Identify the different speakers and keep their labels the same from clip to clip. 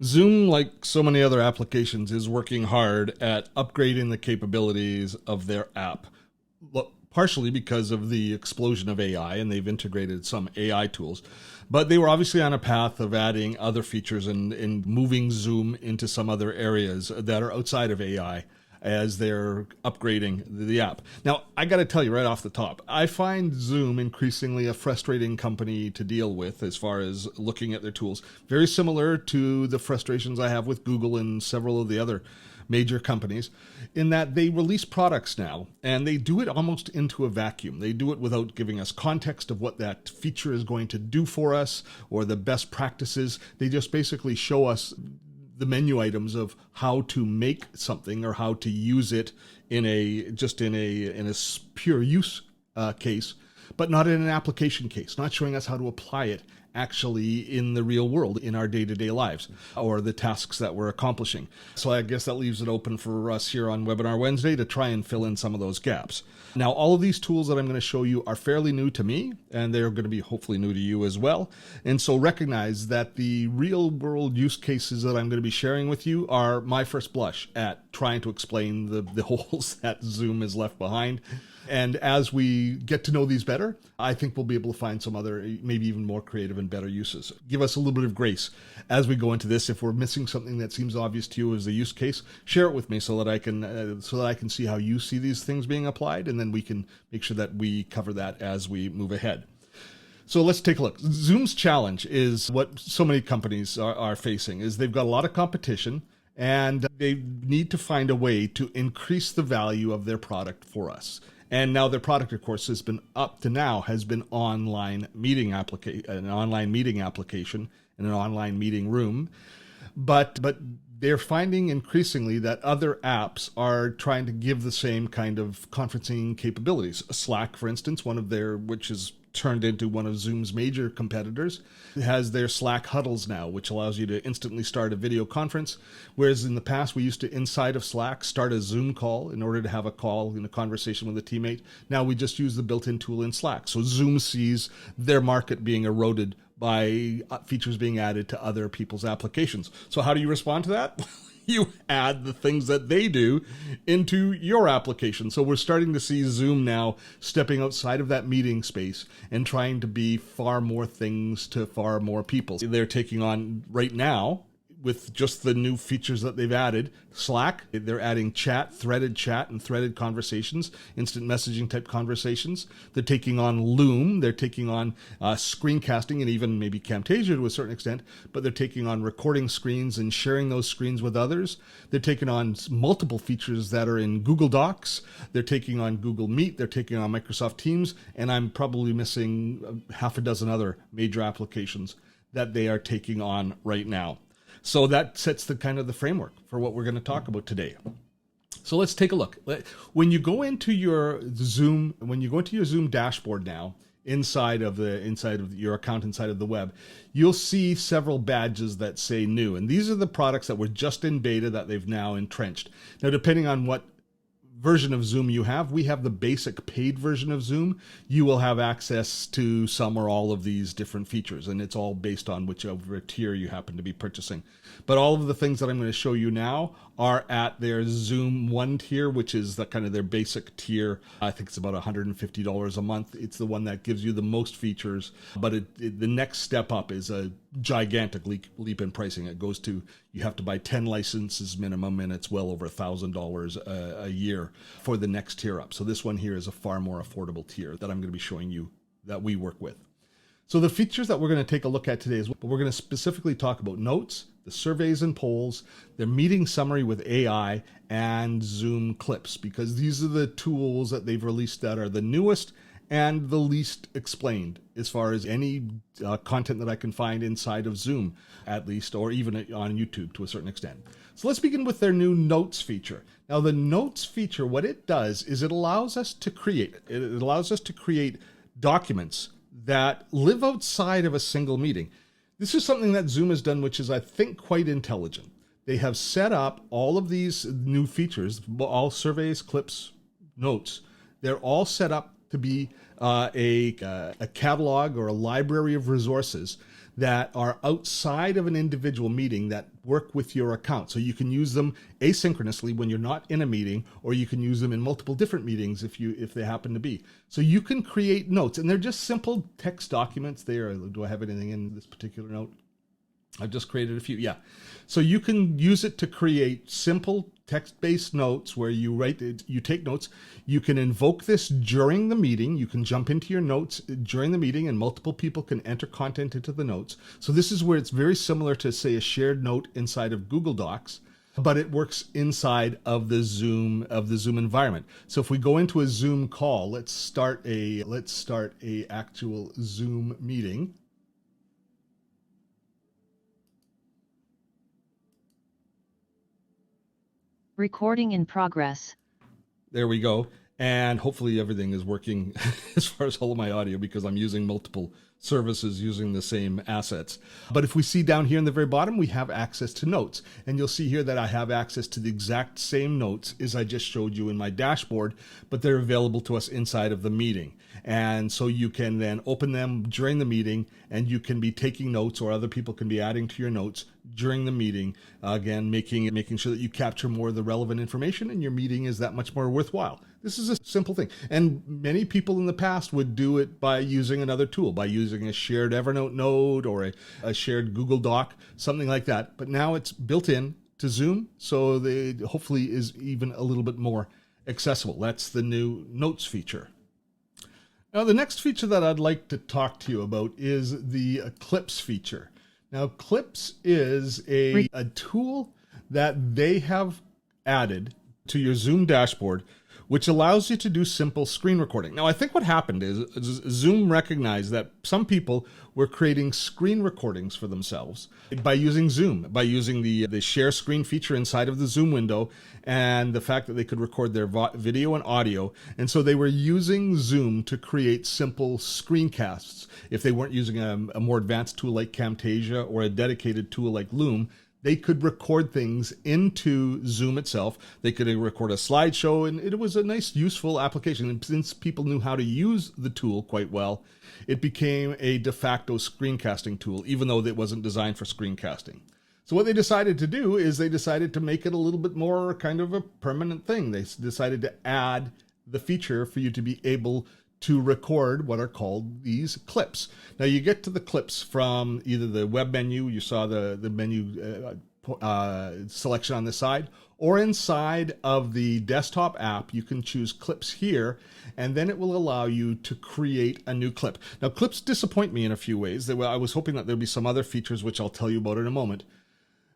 Speaker 1: Zoom, like so many other applications, is working hard at upgrading the capabilities of their app. Partially because of the explosion of AI, and they've integrated some AI tools. But they were obviously on a path of adding other features and moving Zoom into some other areas that are outside of AI as they're upgrading the app. Now, I got to tell you right off the top, I find Zoom increasingly a frustrating company to deal with as far as looking at their tools. Very similar to the frustrations I have with Google and several of the other major companies, in that they release products now and they do it almost into a vacuum. They do it without giving us context of what that feature is going to do for us or the best practices. They just basically show us the menu items of how to make something or how to use it in a pure use case, but not in an application case, not showing us how to apply it actually in the real world, in our day-to-day lives, or the tasks that we're accomplishing. So I guess that leaves it open for us here on Webinar Wednesday to try and fill in some of those gaps. Now, all of these tools that I'm going to show you are fairly new to me, and they're going to be hopefully new to you as well. And so recognize that the real-world use cases that I'm going to be sharing with you are my first blush at trying to explain the holes that Zoom has left behind. And as we get to know these better, I think we'll be able to find some other, maybe even more creative and better uses. Give us a little bit of grace as we go into this. If we're missing something that seems obvious to you as a use case, share it with me so that I can see how you see these things being applied, and then we can make sure that we cover that as we move ahead. So let's take a look. Zoom's challenge is what so many companies are facing, is they've got a lot of competition, and they need to find a way to increase the value of their product for us. And now their product, of course, has been online meeting an online meeting application and an online meeting room. But they're finding increasingly that other apps are trying to give the same kind of conferencing capabilities. Slack, for instance, which is turned into one of Zoom's major competitors, has their Slack huddles now, which allows you to instantly start a video conference. Whereas in the past, we used to, inside of Slack, start a Zoom call in order to have a call in a conversation with a teammate. Now we just use the built-in tool in Slack. So Zoom sees their market being eroded by features being added to other people's applications. So how do you respond to that? You add the things that they do into your application. So we're starting to see Zoom now stepping outside of that meeting space and trying to be far more things to far more people. They're taking on right now, with just the new features that they've added, Slack, they're adding chat and threaded conversations, instant messaging type conversations. They're taking on Loom, they're taking on screencasting, and even maybe Camtasia to a certain extent, but they're taking on recording screens and sharing those screens with others. They're taking on multiple features that are in Google Docs. They're taking on Google Meet, they're taking on Microsoft Teams, and I'm probably missing half a dozen other major applications that they are taking on right now. So that sets the kind of the framework for what we're going to talk about today. So let's take a look. When you go into your Zoom dashboard now, inside of your account inside of the web, you'll see several badges that say new. And these are the products that were just in beta that they've now entrenched. Now, depending on what version of Zoom you have, we have the basic paid version of Zoom. You will have access to some or all of these different features, and it's all based on whichever tier you happen to be purchasing. But all of the things that I'm going to show you now are at their Zoom 1 tier, which is the kind of their basic tier. I think it's about $150 a month. It's the one that gives you the most features, but the next step up is a gigantic leap in pricing. It goes to, you have to buy 10 licenses minimum, and it's well over $1,000 a year for the next tier up. So this one here is a far more affordable tier that I'm going to be showing you that we work with. So the features that we're going to take a look at today is we're going to specifically talk about notes, the surveys and polls, their meeting summary with AI, and Zoom clips, because these are the tools that they've released that are the newest and the least explained as far as any content that I can find inside of Zoom, at least, or even on YouTube to a certain extent. So let's begin with their new notes feature. Now, the notes feature, what it does is it allows us to create documents that live outside of a single meeting. This is something that Zoom has done, which is, I think, quite intelligent. They have set up all of these new features, all surveys, clips, notes. They're all set up to be a catalog or a library of resources that are outside of an individual meeting that work with your account. So you can use them asynchronously when you're not in a meeting, or you can use them in multiple different meetings if they happen to be. So you can create notes, and they're just simple text documents there. Do I have anything in this particular note? I've just created a few. Yeah. So you can use it to create simple text-based notes where you take notes. You can invoke this during the meeting. You can jump into your notes during the meeting, and multiple people can enter content into the notes. So this is where it's very similar to, say, a shared note inside of Google Docs, but it works inside of the Zoom environment. So if we go into a Zoom call, let's start a actual Zoom meeting.
Speaker 2: Recording in progress.
Speaker 1: There we go. And hopefully everything is working as far as all of my audio, because I'm using multiple services using the same assets. But if we see down here in the very bottom, we have access to notes. And you'll see here that I have access to the exact same notes as I just showed you in my dashboard, but they're available to us inside of the meeting. And so you can then open them during the meeting, and you can be taking notes, or other people can be adding to your notes during the meeting. Again, making sure that you capture more of the relevant information, and your meeting is that much more worthwhile. This is a simple thing. And many people in the past would do it by using another tool, by using a shared Evernote node or a shared Google Doc, something like that. But now it's built in to Zoom, so they hopefully is even a little bit more accessible. That's the new Notes feature. Now, the next feature that I'd like to talk to you about is the Clips feature. Now, Clips is a tool that they have added to your Zoom dashboard, which allows you to do simple screen recording. Now, I think what happened is Zoom recognized that some people were creating screen recordings for themselves by using Zoom, by using the share screen feature inside of the Zoom window, and the fact that they could record their video and audio. And so they were using Zoom to create simple screencasts. If they weren't using a more advanced tool like Camtasia or a dedicated tool like Loom, they could record things into Zoom itself. They could record a slideshow, and it was a nice, useful application. And since people knew how to use the tool quite well, it became a de facto screencasting tool, even though it wasn't designed for screencasting. So what they decided to do is they decided to make it a little bit more kind of a permanent thing. They decided to add the feature for you to be able to record what are called these clips. Now, you get to the clips from either the web menu, you saw the menu selection on this side, or inside of the desktop app, you can choose clips here, and then it will allow you to create a new clip. Now, clips disappoint me in a few ways. I was hoping that there'd be some other features, which I'll tell you about in a moment.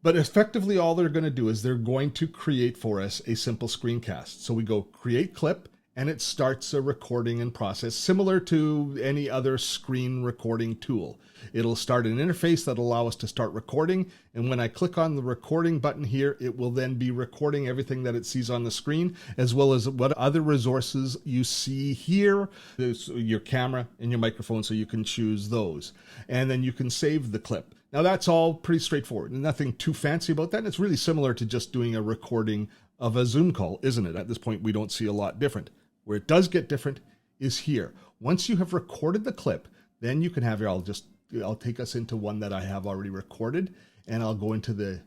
Speaker 1: But effectively, all they're going to do is they're going to create for us a simple screencast. So we go create clip, and it starts a recording and process similar to any other screen recording tool. It'll start an interface that'll allow us to start recording. And when I click on the recording button here, it will then be recording everything that it sees on the screen, as well as what other resources you see here. There's your camera and your microphone, so you can choose those. And then you can save the clip. Now, that's all pretty straightforward. Nothing too fancy about that. And it's really similar to just doing a recording of a Zoom call, isn't it? At this point, we don't see a lot different. Where it does get different is here. Once you have recorded the clip, then you can have here, I'll take us into one that I have already recorded, and I'll go into the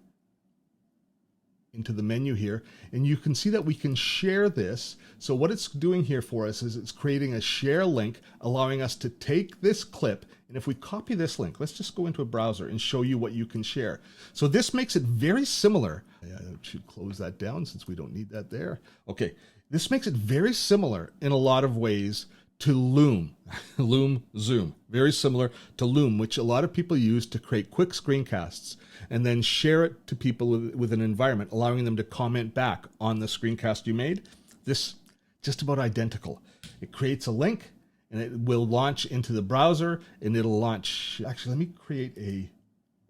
Speaker 1: menu here, and you can see that we can share this. So what it's doing here for us is it's creating a share link, allowing us to take this clip, and if we copy this link, let's just go into a browser and show you what you can share. So this makes it very similar. I should close that down since we don't need that there. Okay. This makes it very similar in a lot of ways to Loom. Zoom. Very similar to Loom, which a lot of people use to create quick screencasts and then share it to people with an environment, allowing them to comment back on the screencast you made. This just about identical. It creates a link, and it will launch into the browser, and it'll launch. Actually, let me create a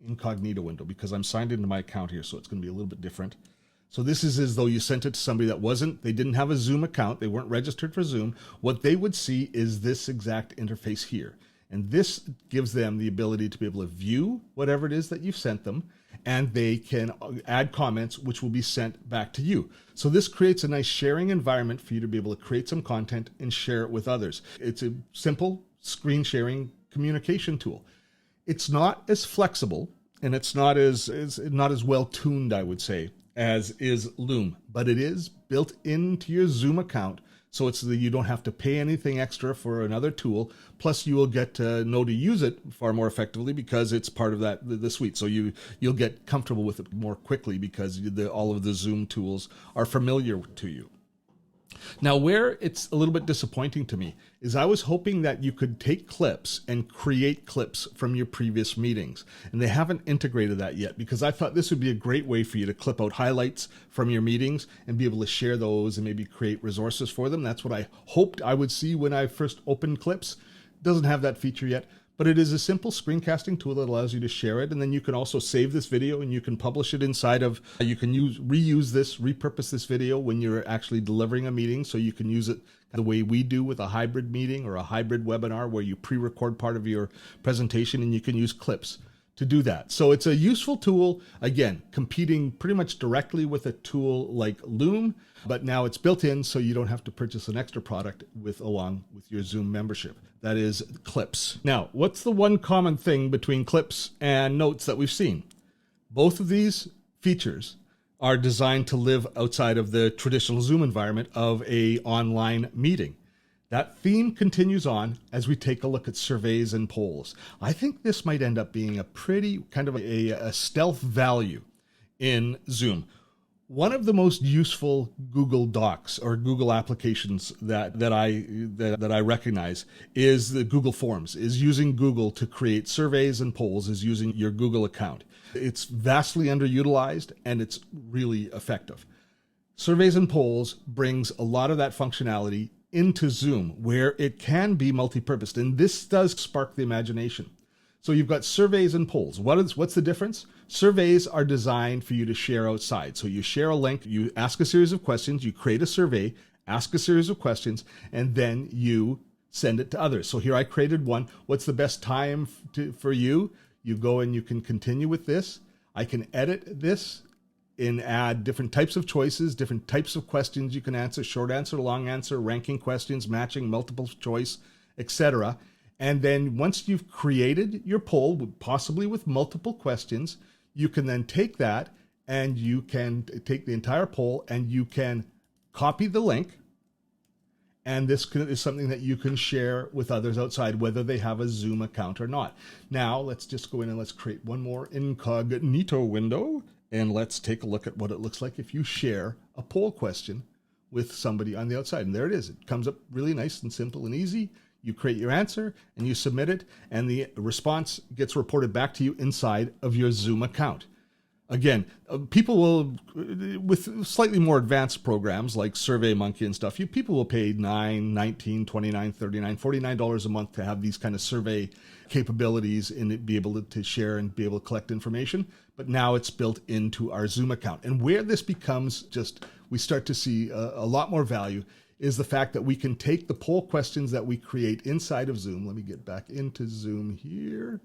Speaker 1: incognito window because I'm signed into my account here, so it's going to be a little bit different. So this is as though you sent it to somebody that they didn't have a Zoom account, they weren't registered for Zoom. What they would see is this exact interface here. And this gives them the ability to be able to view whatever it is that you've sent them, and they can add comments, which will be sent back to you. So this creates a nice sharing environment for you to be able to create some content and share it with others. It's a simple screen sharing communication tool. It's not as flexible and it's not as well tuned, I would say, as is Loom, but it is built into your Zoom account. So it's that you don't have to pay anything extra for another tool. Plus, you will get to know to use it far more effectively because it's part of the suite. So you'll get comfortable with it more quickly because all of the Zoom tools are familiar to you. Now, where it's a little bit disappointing to me is I was hoping that you could take clips and create clips from your previous meetings. And they haven't integrated that yet because I thought this would be a great way for you to clip out highlights from your meetings and be able to share those and maybe create resources for them. That's what I hoped I would see when I first opened clips. It doesn't have that feature yet. But it is a simple screencasting tool that allows you to share it. And then you can also save this video and you can publish it inside of, you can repurpose this video when you're actually delivering a meeting. So you can use it the way we do with a hybrid meeting or a hybrid webinar where you pre-record part of your presentation and you can use clips to do that. So it's a useful tool, again, competing pretty much directly with a tool like Loom, but now it's built in so you don't have to purchase an extra product along with your Zoom membership. That is Clips. Now, what's the one common thing between Clips and Notes that we've seen? Both of these features are designed to live outside of the traditional Zoom environment of an online meeting. That theme continues on as we take a look at surveys and polls. I think this might end up being a pretty kind of a stealth value in Zoom. One of the most useful Google Docs or Google applications that I recognize is the Google Forms, is using Google to create surveys and polls, is using your Google account. It's vastly underutilized and it's really effective. Surveys and polls brings a lot of that functionality into Zoom where it can be multi-purposed, and this does spark the imagination. So you've got surveys and polls. What's the difference? Surveys are designed for you to share outside. So you share a link, you ask a series of questions, you create a survey, ask a series of questions, and then you send it to others. So here I created one. What's the best time for you? You go and you can continue with this. I can edit this and add different types of choices, different types of questions you can answer, short answer, long answer, ranking questions, matching, multiple choice, etc. And then once you've created your poll, possibly with multiple questions, you can then take that and you can take the entire poll and you can copy the link. And this is something that you can share with others outside, whether they have a Zoom account or not. Now, let's just go in and let's create one more incognito window. And let's take a look at what it looks like if you share a poll question with somebody on the outside. And there it is. It comes up really nice and simple and easy. You create your answer and you submit it, and the response gets reported back to you inside of your Zoom account. Again, people will, with slightly more advanced programs like SurveyMonkey and stuff, people will pay $9, $19, $29, $39, $49 a month to have these kind of survey capabilities and be able to share and be able to collect information. But now it's built into our Zoom account. And where this becomes we start to see a lot more value is the fact that we can take the poll questions that we create inside of Zoom. Let me get back into Zoom here.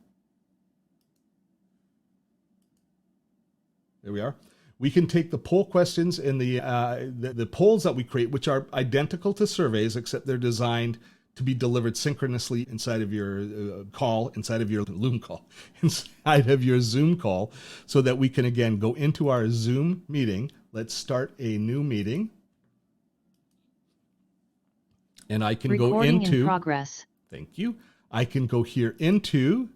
Speaker 1: There we are. We can take the poll questions and the polls that we create, which are identical to surveys, except they're designed to be delivered synchronously inside of your call, inside of your Loom call, inside of your Zoom call, so that we can, again, go into our Zoom meeting. Let's start a new meeting. And I can go into...
Speaker 2: in progress.
Speaker 1: Thank you. I can go here into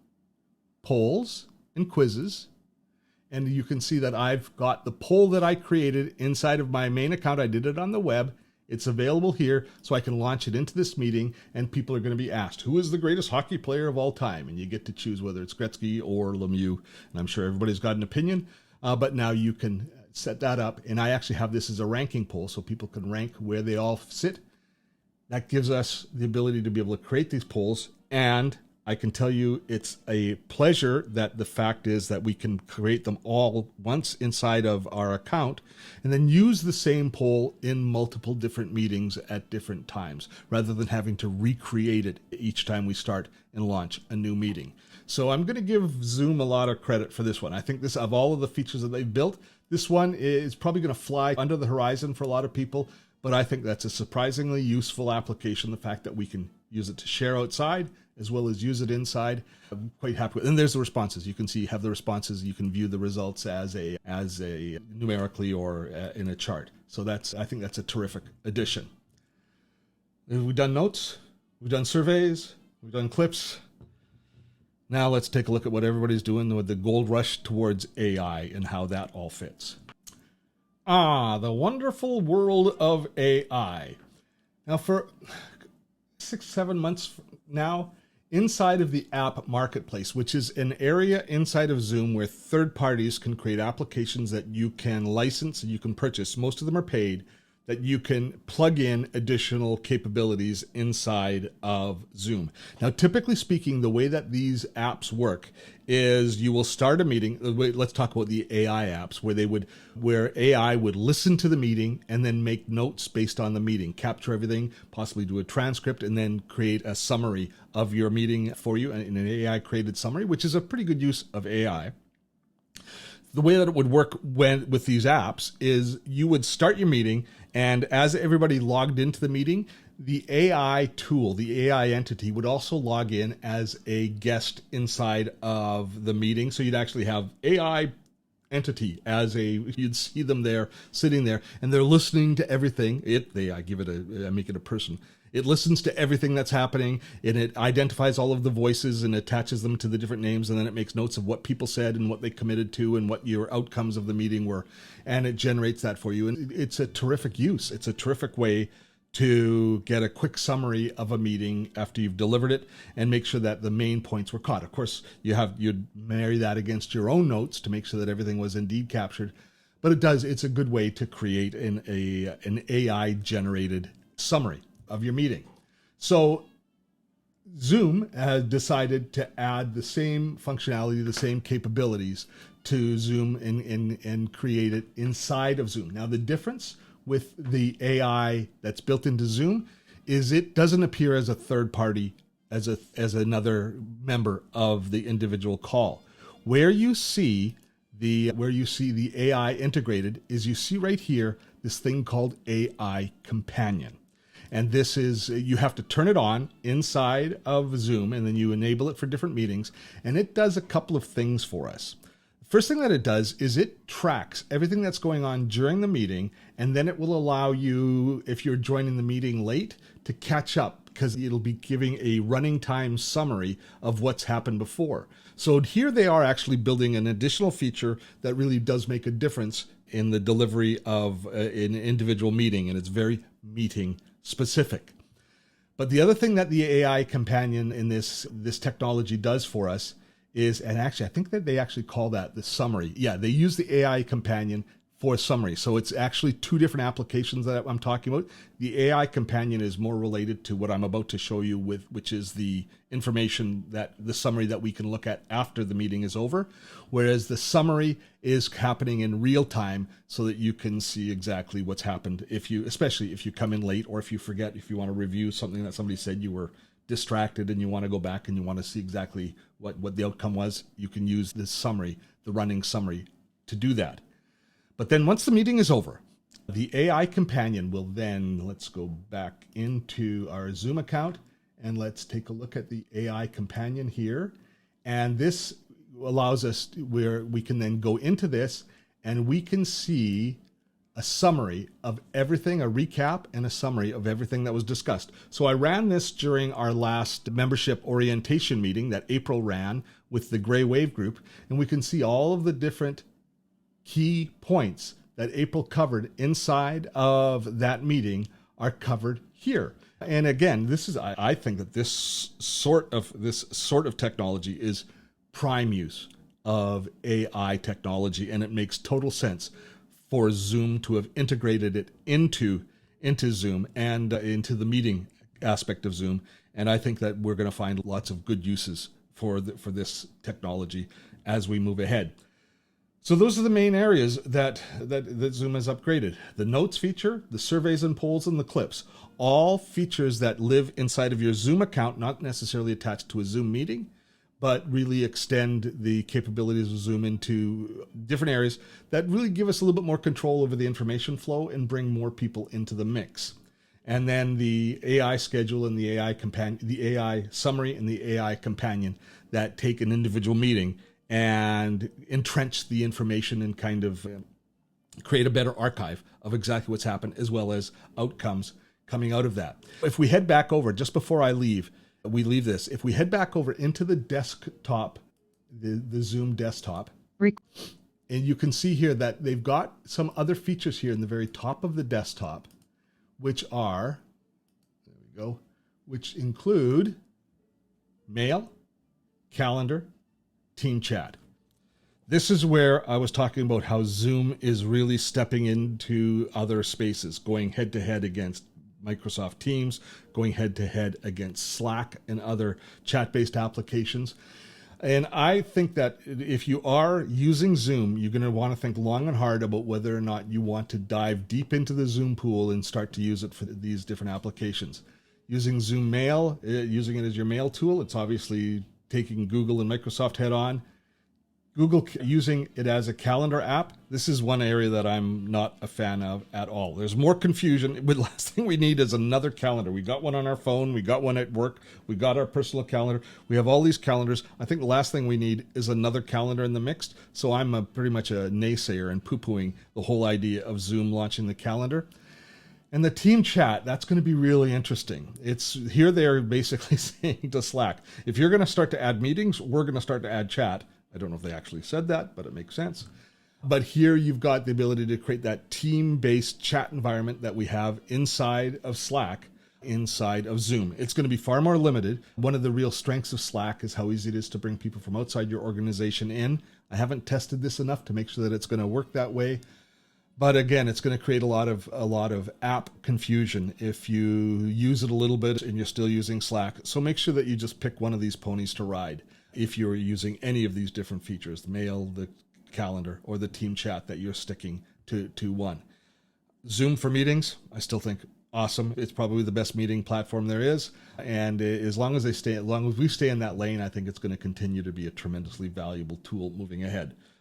Speaker 1: polls and quizzes. And you can see that I've got the poll that I created inside of my main account. I did it on the web. It's available here, so I can launch it into this meeting, and people are going to be asked, who is the greatest hockey player of all time? And you get to choose whether it's Gretzky or Lemieux, and I'm sure everybody's got an opinion, but now you can set that up, and I actually have this as a ranking poll, so people can rank where they all sit. That gives us the ability to be able to create these polls, and I can tell you it's a pleasure that the fact is that we can create them all once inside of our account and then use the same poll in multiple different meetings at different times rather than having to recreate it each time we start and launch a new meeting. So I'm going to give Zoom a lot of credit for this one. I think this, of all of the features that they've built, this one is probably going to fly under the horizon for a lot of people. But I think that's a surprisingly useful application, the fact that we can use it to share outside, as well as use it inside. I'm quite happy with. And there's the responses. You can see, have the responses. You can view the results as a numerically or in a chart. So I think that's a terrific addition. We've done notes. We've done surveys. We've done clips. Now let's take a look at what everybody's doing with the gold rush towards AI and how that all fits. The wonderful world of AI. Now for 6-7 months now, inside of the app marketplace, which is an area inside of Zoom where third parties can create applications that you can license and you can purchase. Most of them are paid, that you can plug in additional capabilities inside of Zoom. Now, typically speaking, the way that these apps work is you will start a meeting. Let's talk about the AI apps where AI would listen to the meeting and then make notes based on the meeting, capture everything, possibly do a transcript, and then create a summary of your meeting for you in an AI created summary, which is a pretty good use of AI. The way that it would work with these apps is you would start your meeting, and as everybody logged into the meeting, the AI tool, the AI entity would also log in as a guest inside of the meeting. So you'd actually have AI entity you'd see them there, sitting there, and they're listening to everything. I make it a person. It listens to everything that's happening, and it identifies all of the voices and attaches them to the different names, and then it makes notes of what people said and what they committed to and what your outcomes of the meeting were, and it generates that for you. And it's a terrific use. It's a terrific way to get a quick summary of a meeting after you've delivered it and make sure that the main points were caught. Of course, you'd marry that against your own notes to make sure that everything was indeed captured, but it's a good way to create an AI generated summary of your meeting. So Zoom has decided to add the same functionality, the same capabilities to Zoom and create it inside of Zoom. Now, the difference with the AI that's built into Zoom is it doesn't appear as a third party, as another member of the individual call. Where you see the AI integrated is you see right here this thing called AI Companion. And this is, you have to turn it on inside of Zoom, and then you enable it for different meetings. And it does a couple of things for us. The first thing that it does is it tracks everything that's going on during the meeting, and then it will allow you, if you're joining the meeting late, to catch up, because it'll be giving a running time summary of what's happened before. So here they are actually building an additional feature that really does make a difference in the delivery of an individual meeting, and it's very meeting specific. But the other thing that the AI Companion in this technology does for us is, and actually I think that they actually call that the summary. Yeah, they use the AI Companion for summary. So it's actually two different applications that I'm talking about. The AI Companion is more related to what I'm about to show you, which is the information, the summary that we can look at after the meeting is over, whereas the is happening in real time so that you can see exactly what's happened, especially if you come in late, or if you forget, if you want to review something that somebody said, you were distracted and you want to go back and you want to see exactly what the outcome was. You can use this summary, the running summary, to do that. But then once the meeting is over, the AI Companion will then, let's go back into our Zoom account and let's take a look at the AI Companion here. And this allows us where we can then go into this and we can see a summary of everything, a recap and a summary of everything that was discussed. So I ran this during our last membership orientation meeting that April ran with the Gray Wave group, and we can see all of the different key points that April covered inside of that meeting are covered here. And again, I think that this sort of technology is prime use of AI technology, and it makes total sense for Zoom to have integrated it into Zoom and into the meeting aspect of Zoom. And I think that we're going to find lots of good uses for this technology as we move ahead. So those are the main areas that Zoom has upgraded. The notes feature, the surveys and polls, and the clips. All features that live inside of your Zoom account, not necessarily attached to a Zoom meeting, but really extend the capabilities of Zoom into different areas that really give us a little bit more control over the information flow and bring more people into the mix. and then the AI schedule and the AI companion, the AI summary and the AI companion that take an individual meeting and entrench the information and kind of create a better archive of exactly what's happened, as well as outcomes coming out of that. If we head back over, just before we leave this, if we head back over into the desktop, the Zoom desktop, and you can see here that they've got some other features here in the very top of the desktop, which are, there we go, which include mail, calendar, team chat. This is where I was talking about how Zoom is really stepping into other spaces, going head to head against Microsoft Teams, going head to head against Slack and other chat-based applications. And I think that if you are using Zoom, you're going to want to think long and hard about whether or not you want to dive deep into the Zoom pool and start to use it for these different applications. Using Zoom Mail, using it as your mail tool, it's obviously taking Google and Microsoft head on. Google using it as a calendar app, this is one area that I'm not a fan of at all. There's more confusion. The last thing we need is another calendar. We got one on our phone. We got one at work. We got our personal calendar. We have all these calendars. I think the last thing we need is another calendar in the mix. So I'm pretty much a naysayer and poo-pooing the whole idea of Zoom launching the calendar. And the team chat, that's going to be really interesting. It's here they're basically saying to Slack, if you're going to start to add meetings, we're going to start to add chat. I don't know if they actually said that, but it makes sense. But here you've got the ability to create that team-based chat environment that we have inside of Slack, inside of Zoom. It's going to be far more limited. One of the real strengths of Slack is how easy it is to bring people from outside your organization in. I haven't tested this enough to make sure that it's going to work that way. But again, it's going to create a lot of app confusion if you use it a little bit and you're still using Slack. So make sure that you just pick one of these ponies to ride if you're using any of these different features, the mail, the calendar, or the team chat that you're sticking to one. Zoom for meetings, I still think awesome. It's probably the best meeting platform there is. And as long as we stay in that lane, I think it's going to continue to be a tremendously valuable tool moving ahead.